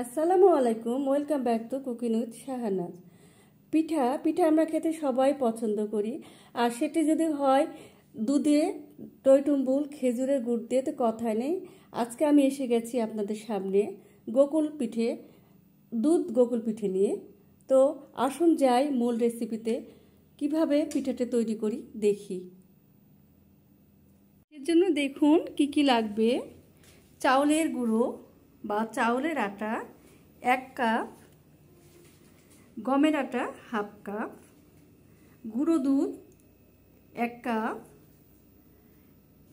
আসসালামু আলাইকুম, welcome back to cooking with Shahnaz. পিঠা আমরা খেতে সবাই পছন্দ করি। আর সেটি যদি হয় দুধে, টইটুম্বুল, খেজুরের গুড় দিয়ে, তো কথাই নেই। আজকে আমি এসে গেছি আপনাদের সামনে দুধ গোকুল পিঠে নিয়ে। তো আসুন যাই মূল রেসিপিতে, কিভাবে পিঠাটা তৈরি করি দেখি। এর জন্য দেখুন কি কি লাগবে। চাউলের গুঁড়ো বা চাউলের আটা 1 কাপ, গমের আটা 1/2 কাপ, গুঁড়ো দুধ 1 কাপ,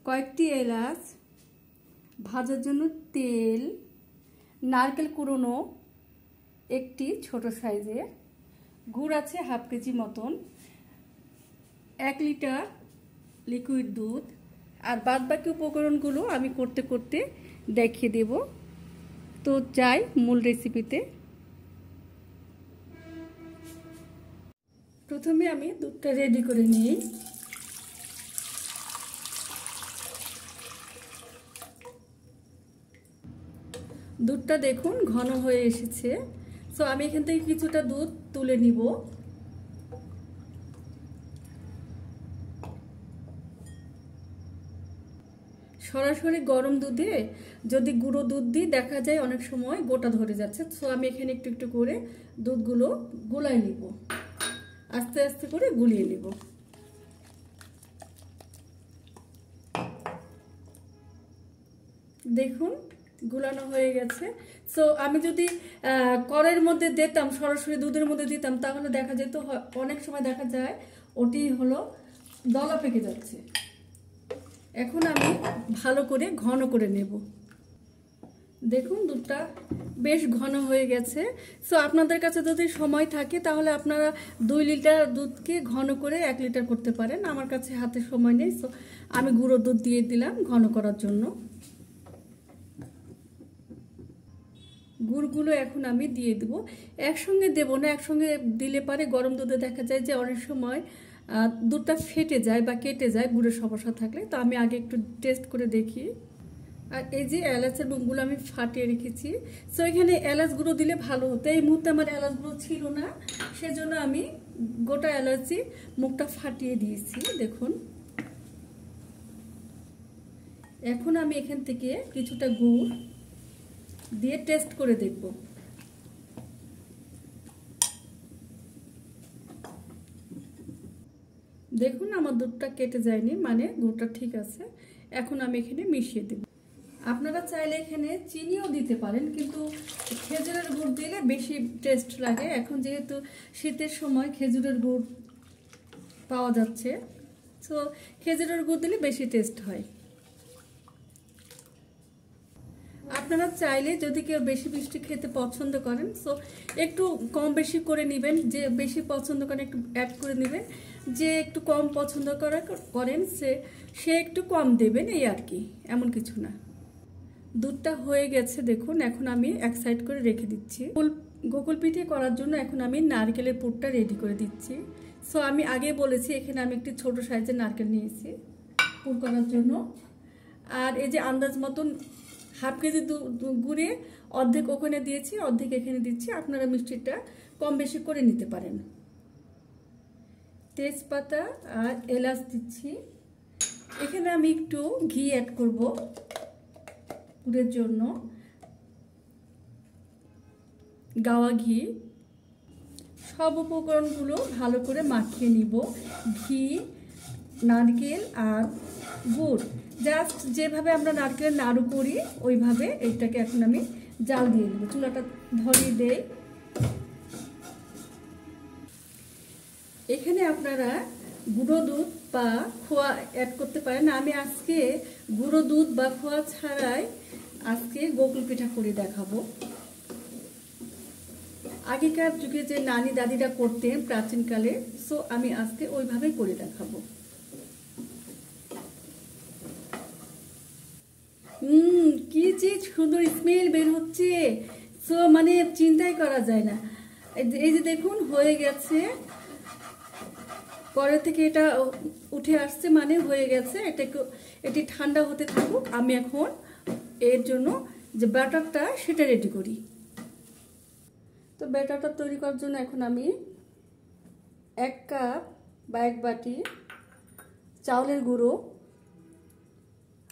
কয়েকটি এলাচ, ভাজার জন্য তেল, নারকেল কুড়োনো একটি ছোট সাইজের, গুড় আছে 1/2 কেজি মতন, 1 লিটার লিকুইড দুধ। আর বাদবাকি উপকরণগুলো আমি করতে করতে দেখিয়ে দেব। তো যাই মূল রেসিপিতে। প্রথমে আমি দুধটা রেডি করে নিই। দুধটা দেখুন ঘন হয়ে এসেছে। সো আমি এখান থেকে কিছুটা দুধ তুলে নিব। সরাসরি গরম দুধে যদি গুঁড়ো দুধ দিই দেখা যায় অনেক সময় গোটা ধরে যাচ্ছে। সো আমি এখানে একটু একটু করে দুধগুলো গুলাই নিব, আস্তে আস্তে করে গুলিয়ে নিব। দেখুন গুলানো হয়ে গেছে। সো আমি যদি কড়াইয়ের মধ্যে দিতাম, সরাসরি দুধের মধ্যে দিতাম, তাহলে দেখা যেত অনেক সময় দেখা যায় ওটি হলো দলা পেকে যাচ্ছে। এখন আমি ভালো করে ঘন করে নেব। দেখুন দুধটা বেশ ঘন হয়ে গেছে। সো আপনাদের কাছে যদি সময় থাকে তাহলে আপনারা 2 লিটার দুধকে ঘন করে 1 লিটার করতে পারেন। আমার কাছে হাতে সময় নেই, সো আমি গুঁড়ো দুধ দিয়ে দিলাম ঘন করার জন্য। গুড়গুলো এখন আমি দিয়ে দেব। একসঙ্গে দেব না, একসঙ্গে দিলে পারে গরম দুধে দেখা যায় যে অনেক সময় দুধটা ফেটে যায় বা কেটে যায় গুড়ের সমস্যা থাকলে। তো আমি আগে একটু টেস্ট করে দেখি। আর এই যে এলাচের মুখগুলো আমি ফাটিয়ে রেখেছি। সো এখানে এলাচ গুঁড়ো দিলে ভালো হতো। এই মুহূর্তে আমার এলাচ গুঁড়ো ছিল না, সেজন্য আমি গোটা এলাচি মুখটা ফাটিয়ে দিয়েছি। দেখুন এখন আমি এখান থেকে কিছুটা গুড় দিয়ে টেস্ট করে দেখব। দেখুন আমার দুধটা কেটে যায়নি, মানে গুড়টা ঠিক আছে। এখন আমি এখানে মিশিয়ে দেব। আপনারা চাইলে এখানে চিনিও দিতে পারেন, কিন্তু খেজুরের গুড় দিলে বেশি টেস্ট লাগে। এখন যেহেতু শীতের সময় খেজুরের গুড় পাওয়া যাচ্ছে, তো খেজুরের গুড় দিলে বেশি টেস্ট হয়। আপনারা চাইলে যদি কেউ বেশি মিষ্টি খেতে পছন্দ করেন, সো একটু কম বেশি করে নেবেন। যে বেশি পছন্দ করেন একটু অ্যাড করে নেবেন, যে একটু কম পছন্দ করেন সে একটু কম দেবেন, এই আর কি, এমন কিছু না। দুধটা হয়ে গেছে দেখুন। এখন আমি এক সাইড করে রেখে দিচ্ছি। গোকুল পিঠে করার জন্য এখন আমি নারকেলের পুরটা রেডি করে দিচ্ছি। সো আমি আগে বলেছি এখানে আমি একটি ছোট সাইজের নারকেল নিয়েছি পুর করার জন্য। আর এই যে আন্দাজ মতন 1/2 কেজি গুড়ে অর্ধেক ওখানে দিয়েছি, অর্ধেক এখানে দিচ্ছি। আপনারা মিষ্টিটা কম বেশি করে নিতে পারেন। তেজপাতা আর এলাচ দিচ্ছি। এখানে আমি একটু ঘি অ্যাড করব পুরের জন্য, গাওয়া ঘি। সব উপকরণগুলো ভালো করে মাখিয়ে নিব। ঘি, নারকেল আর গুড় জাস্ট যেভাবে আমরা নারকেলের নাড়ু করি ওইভাবে এইটাকে এখন আমি জাল দিয়ে দেবো। চুলাটা ধরিয়ে দেই। এখানে আপনারা গুঁড়ো দুধ বা খোয়া অ্যাড করতে পারেন। আমি আজকে গুঁড়ো দুধ বা খোয়া ছাড়াই আজকে গোকুল পিঠা করে দেখাবো। আগেকার যুগে যে নানি দাদিরা করতেন প্রাচীনকালে, সো আমি আজকে ওইভাবেই করে দেখাবো। কি যে সুন্দর স্মেল বের হচ্ছে, সো মানে চিন্তাই করা যায় না। এই যে দেখুন হয়ে গেছে, পরে থেকে এটা উঠে আসছে, মানে হয়ে গেছে। এটি ঠান্ডা হতে থাকুক। আমি এখন এর জন্য যে ব্যাটারটা সেটা রেডি করি। তো ব্যাটারটা তৈরি করার জন্য এখন আমি 1 কাপ বা 1 বাটি চাউলের গুঁড়ো,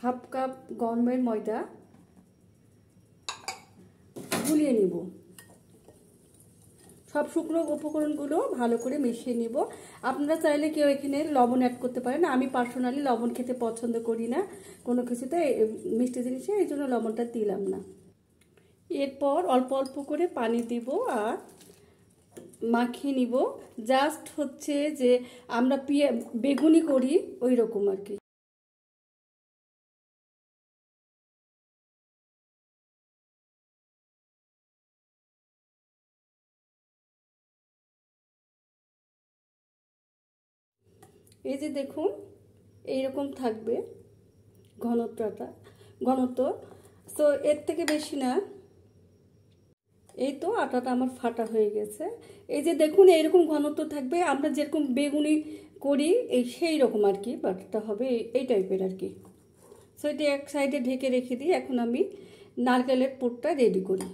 হাফ কাপ গমের ময়দা গুলিয়ে নিব। সব শুকনো উপকরণগুলো ভালো করে মিশিয়ে নিব। আপনারা চাইলে কেউ এখানে লবণ অ্যাড করতে পারেন, আমি পার্সোনালি লবণ খেতে পছন্দ করি না কোনো কিছুতে, মিষ্টি জিনিসে, এই জন্য লবণটা দিলাম না। এরপর অল্প অল্প করে পানি দিব আর মাখিয়ে নিব, জাস্ট হচ্ছে যে আমরা বেগুনি করি ওই রকম আর কি। এই যে দেখুন এইরকম থাকবে ঘনত্ব। তো এর থেকে বেশি না। এই তো আটাটা আমার ফাটা হয়ে গেছে। এই যে দেখুন এইরকম ঘনত্ব থাকবে, আমরা যেরকম বেগুনি করি এই সেই রকম আর কি বাটাটা হবে, এই টাইপের আর কি। সো এটা এক সাইডে ঢেকে রেখে দিই। এখন আমি নারকেলের পুরটা রেডি করি।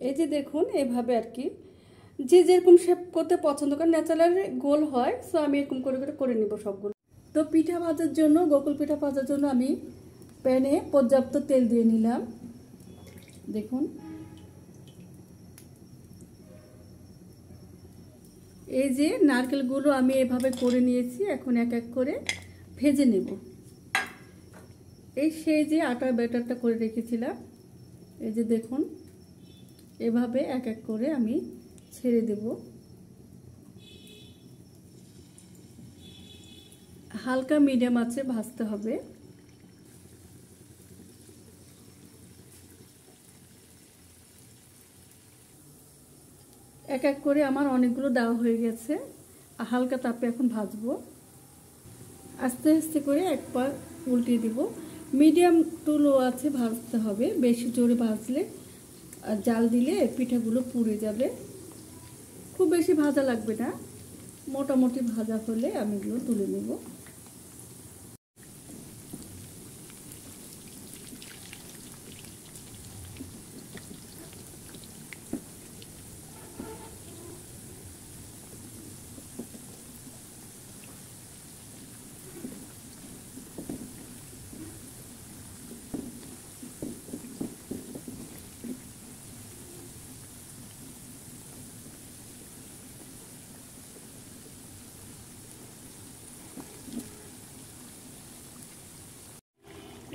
এই যে দেখুন এভাবে আর কি, যে যেরকম শেপ করতে পছন্দ করেন, ন্যাচারাল গোল হয়। সো আমি এরকম করে করে নিব সবগুলো। তো পিঠা ভাজার জন্য, গোকুল পিঠা ভাজার জন্য আমি প্যানে পর্যাপ্ত তেল দিয়ে নিলাম। দেখুন এই যে নারকেলগুলো আমি এভাবে করে নিয়েছি, এখন এক এক করে ভেজে নেব। এই সেই যে আটার ব্যাটারটা করে রেখেছিলাম, এই যে দেখুন এভাবে এক এক করে আমি ছেড়ে দেব। হালকা মিডিয়াম আঁচে ভাজতে হবে। এক এক করে আমার অনেকগুলো দেওয়া হয়ে গেছে, হালকা তাপে এখন ভাজবো। আস্তে আস্তে করে একবার উল্টিয়ে দিব। মিডিয়াম টু লো আছে ভাজতে হবে, বেশি জোরে ভাজলে জাল দিলে পিঠাগুলো পুড়ে যাবে। খুব বেশি ভাজা লাগবে না, মোটামুটি ভাজা হলে আমি এগুলো তুলে নেব।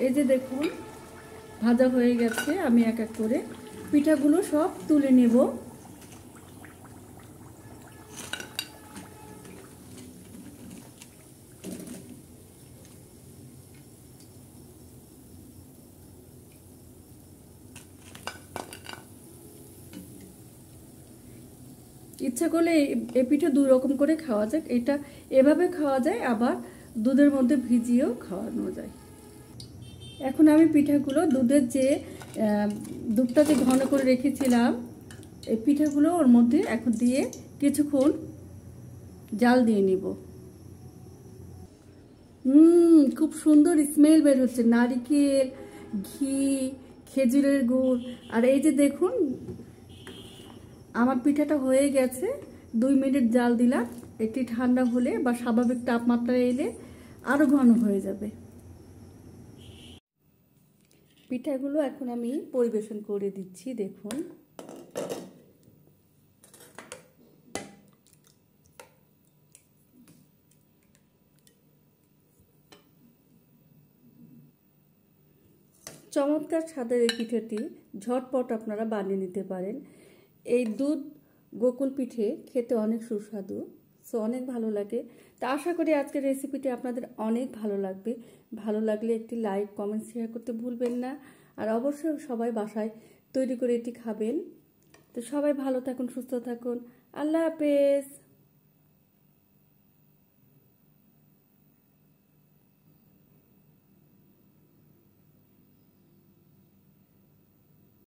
এই যে দেখুন ভাজা হয়ে গেছে, আমি এক এক করে পিঠাগুলো সব তুলে নেব। ইচ্ছা করলে এই পিঠা দুই রকম করে খাওয়া যায়, এটা এভাবে খাওয়া যায়, আবার দুধের মধ্যে ভিজিয়েও খাওয়ানো যায়। এখন আমি পিঠাগুলো দুধটা যে ঘন করে রেখেছিলাম, এই পিঠাগুলো ওর মধ্যে এখন দিয়ে কিছুক্ষণ জাল দিয়ে নিব। খুব সুন্দর স্মেল বের হচ্ছে, নারিকেল, ঘি, খেজুরের গুড়। আর এই যে দেখুন আমার পিঠাটা হয়ে গেছে। 2 মিনিট জাল দিলাম, এটি ঠান্ডা হলে বা স্বাভাবিক তাপমাত্রায় এলে আরো ঘন হয়ে যাবে। পিঠাগুলো এখন আমি পরিবেশন করে দিচ্ছি। দেখুন চমৎকার স্বাদের এই পিঠাটি ঝটপট আপনারা বানিয়ে নিতে পারেন। এই দুধ গোকুল পিঠে খেতে অনেক সুস্বাদু, সো অনেক ভালো লাগে। তা আশা করি আজকের রেসিপিটি আপনাদের অনেক ভালো লাগবে। ভালো লাগলে একটি লাইক, কমেন্ট, শেয়ার করতে ভুলবেন না। আর অবশ্যই সবাই বাসায় তৈরি করে এটি খাবেন। তো সবাই ভালো থাকুন, সুস্থ থাকুন। আল্লাহ হাফেজ।